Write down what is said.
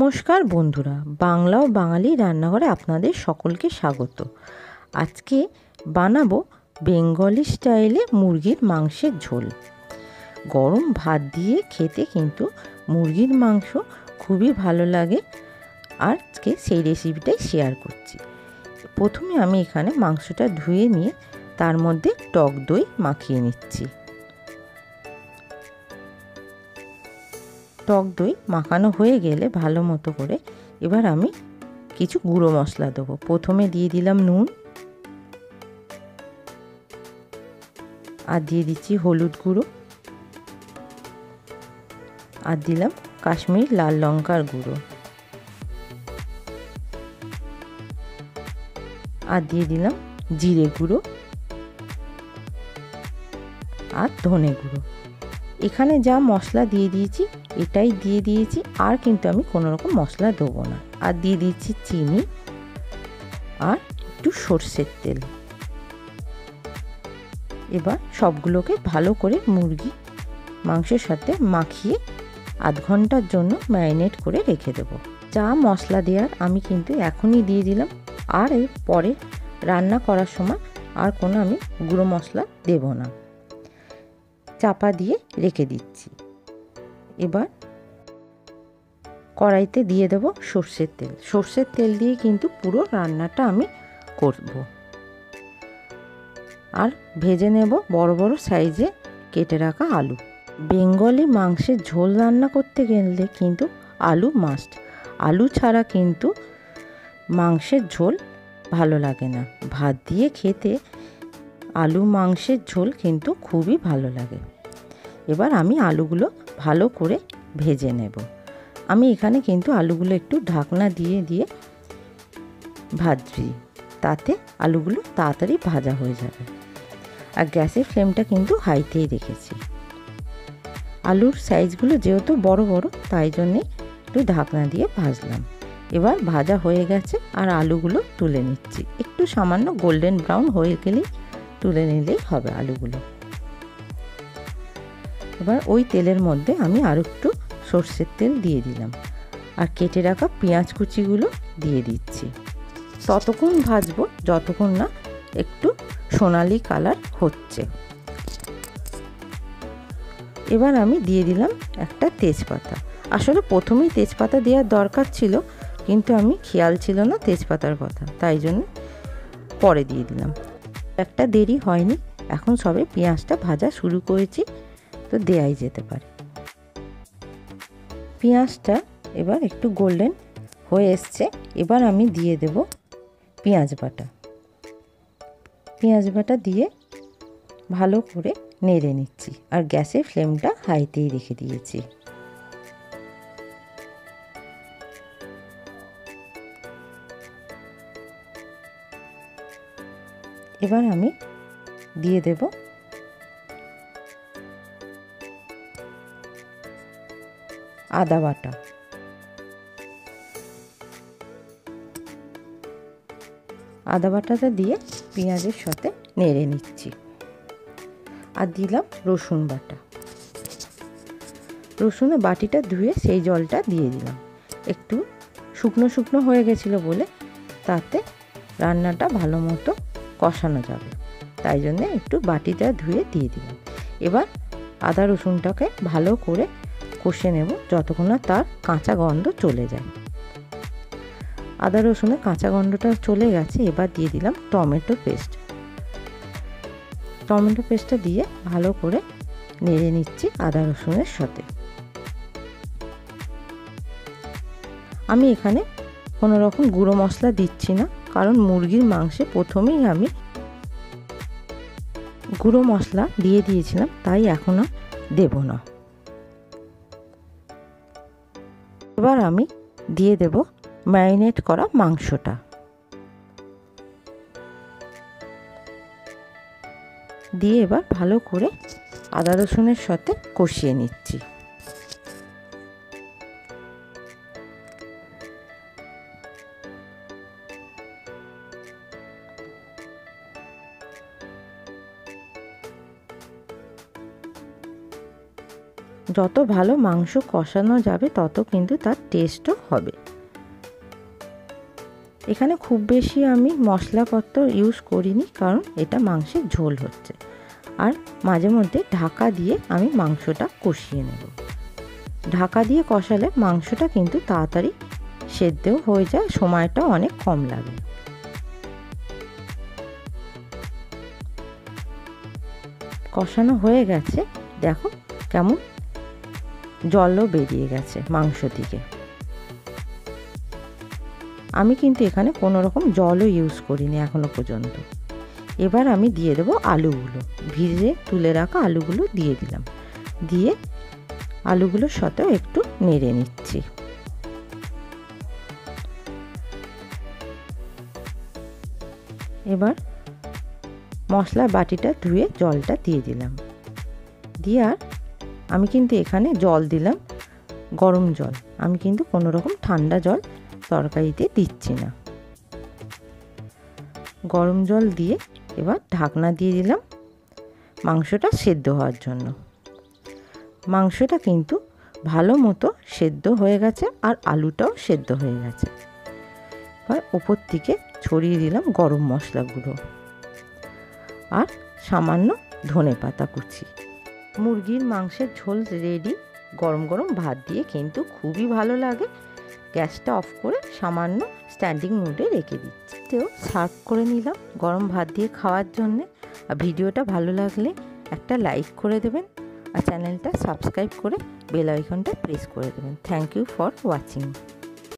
নমস্কার বন্ধুরা, বাংলা ও বাঙালি রান্নাঘরে আপনাদের সকলকে স্বাগত। আজকে বানাবো বেঙ্গলি স্টাইলে মুরগির মাংসের ঝোল। গরম ভাত দিয়ে খেতে কিন্তু মুরগির মাংস খুবই ভালো লাগে। আজকে সেই রেসিপিটাই শেয়ার করছি। প্রথমে আমি এখানে মাংসটা ধুয়ে নিয়ে তার মধ্যে টক দই মাখিয়ে নিচ্ছি। টক দই মাখানো হয়ে গেলে ভালো মতো করে এবার আমি কিছু গুঁড়ো মশলা দেবো। প্রথমে দিয়ে দিলাম নুন, আর দিয়ে দিচ্ছি হলুদ গুঁড়ো, আর দিলাম কাশ্মীর লাল লঙ্কার গুঁড়ো, আর দিয়ে দিলাম জিরে গুঁড়ো আর ধনে গুঁড়ো। এখানে যা মশলা দিয়ে দিয়েছি এটাই দিয়ে দিয়েছি, আর কিন্তু আমি কোনো রকম মশলা দেবো না। আর দিয়ে দিচ্ছি চিনি আর একটু সর্ষের তেল। এবার সবগুলোকে ভালো করে মুরগি মাংসের সাথে মাখিয়ে আধ ঘন্টার জন্য ম্যারিনেট করে রেখে দেবো। যা মশলা দেওয়ার আমি কিন্তু এখনই দিয়ে দিলাম, আর এর পরে রান্না করার সময় আর কোনো আমি গুঁড়ো মশলা দেব না। চাপা দিয়ে রেখে দিচ্ছি। এবার কড়াইতে দিয়ে দেবো সর্ষের তেল। সর্ষের তেল দিয়ে কিন্তু পুরো রান্নাটা আমি করব। আর ভেজে নেব বড় বড় সাইজে কেটে রাখা আলু। বেঙ্গলি মাংসের ঝোল রান্না করতে গেলে কিন্তু আলু মাস্ট। আলু ছাড়া কিন্তু মাংসের ঝোল ভালো লাগে না। ভাত দিয়ে খেতে আলু মাংসের ঝোল কিন্তু খুবই ভালো লাগে। এবার আমি আলুগুলো ভালো করে ভেজে নেব। আমি এখানে কিন্তু আলুগুলো একটু ঢাকনা দিয়ে দিয়ে ভাজছি, তাতে আলুগুলো তাড়াতাড়ি ভাজা হয়ে যাবে। আর গ্যাসের ফ্লেমটা কিন্তু হাইতেই রেখেছি। আলুর সাইজগুলো যেহেতু বড় বড়, তাই জন্যে একটু ঢাকনা দিয়ে ভাজলাম। এবার ভাজা হয়ে গেছে আর আলুগুলো তুলে নিচ্ছি। একটু সামান্য গোল্ডেন ব্রাউন হয়ে গেলেই তুলে নিলেই হবে আলুগুলো। এবার ওই তেলের মধ্যে আমি আরও একটু সর্ষের তেল দিয়ে দিলাম, আর কেটে রাখা পেঁয়াজ কুচিগুলো দিয়ে দিচ্ছি। ততক্ষণ ভাজবো যতক্ষণ না একটু সোনালি কালার হচ্ছে। এবার আমি দিয়ে দিলাম একটা তেজপাতা। আসলে প্রথমেই তেজপাতা দেওয়ার দরকার ছিল, কিন্তু আমি খেয়াল ছিল না তেজপাতার কথা, তাই জন্য পরে দিয়ে দিলাম। একটা দেরি হয়নি, এখন সবে পেঁয়াজটা ভাজা শুরু করেছি, তো দেয়াই যেতে পারে। পেঁয়াজটা এবার একটু গোল্ডেন হয়ে এসছে। এবার আমি দিয়ে দেব পেঁয়াজ বাটা। পেঁয়াজ বাটা দিয়ে ভালো করে নেড়ে নিচ্ছি, আর গ্যাসের ফ্লেমটা হাইতেই রেখে দিয়েছি। এবার আমি দিয়ে দেব আদা বাটা। আদা বাটাটা দিয়ে পেঁয়াজের সাথে নেড়ে নিচ্ছি। আর দিলাম রসুন বাটা। রসুনের বাটিটা ধুয়ে সেই জলটা দিয়ে দিলাম। একটু শুকনো শুকনো হয়ে গেছিলো বলে তাতে রান্নাটা ভালো মতো কষানো যাবে, তাই জন্যে একটু বাটিটা ধুয়ে দিয়ে দিলাম। এবার আদা রসুনটাকে ভালো করে কষে নেব যতক্ষণ না তার কাঁচা গন্ধ চলে যায়। আদা রসুনের কাঁচা গন্ধটা চলে গেছে। এবার দিয়ে দিলাম টমেটো পেস্ট। টমেটো পেস্টটা দিয়ে ভালো করে নেড়ে নিচ্ছি আদা রসুনের সাথে। আমি এখানে কোনো রকম গুঁড়ো মশলা দিচ্ছি না, কারণ মুরগির মাংসে প্রথমেই আমি গুঁড়ো মশলা দিয়ে দিয়েছিলাম, তাই এখন আর দেব না। এবার আমি দিয়ে দেব ম্যারিনেট করা মাংসটা। দিয়ে এবার ভালো করে আদা রসুনের সাথে কষিয়ে নিচ্ছি। যত ভালো মাংস কষানো যাবে তত কিন্তু তার টেস্টও হবে। এখানে খুব বেশি আমি মশলাপত্র ইউজ করিনি, কারণ এটা মাংসের ঝোল হচ্ছে। আর মাঝে মধ্যে ঢাকা দিয়ে আমি মাংসটা কষিয়ে নেব। ঢাকা দিয়ে কষালে মাংসটা কিন্তু তাড়াতাড়ি সেদ্ধও হয়ে যায়, সময়টাও অনেক কম লাগে। কষানো হয়ে গেছে, দেখো কেমন জলও বেরিয়ে গেছে মাংস থেকে। আমি কিন্তু এখানে কোনো রকম জলও ইউজ করিনি এখনো পর্যন্ত। এবার আমি দিয়ে দেবো আলুগুলো, ভিজে তুলে রাখা আলুগুলো দিয়ে দিলাম। দিয়ে আলুগুলোর সাথেও একটু নেড়ে নিচ্ছি। এবার মশলার বাটিটা ধুয়ে জলটা দিয়ে দিলাম। দিয়ে আর আমি কিন্তু এখানে জল দিলাম গরম জল, আমি কিন্তু কোনো রকম ঠান্ডা জল তরকারিতে দিচ্ছি না। গরম জল দিয়ে এবার ঢাকনা দিয়ে দিলাম মাংসটা সেদ্ধ হওয়ার জন্য। মাংসটা কিন্তু ভালো মতো সেদ্ধ হয়ে গেছে আর আলুটাও সেদ্ধ হয়ে গেছে। এবার ওপর থেকে ছড়িয়ে দিলাম গরম মশলা গুঁড়ো আর সামান্য ধনেপাতা কুচি। মুরগির মাংসের ঝোল রেডি। গরম গরম ভাত দিয়ে কিন্তু খুবই ভালো লাগে। গ্যাসটা অফ করে সামান্য স্ট্যান্ডিং মোডে রেখে দিচ্ছি। তেও সার্ভ করে নিলাম গরম ভাত দিয়ে খাওয়ার জন্যে। আর ভিডিওটা ভালো লাগলে একটা লাইক করে দেবেন আর চ্যানেলটা সাবস্ক্রাইব করে বেল আইকনটা প্রেস করে দেবেন। Thank you for watching.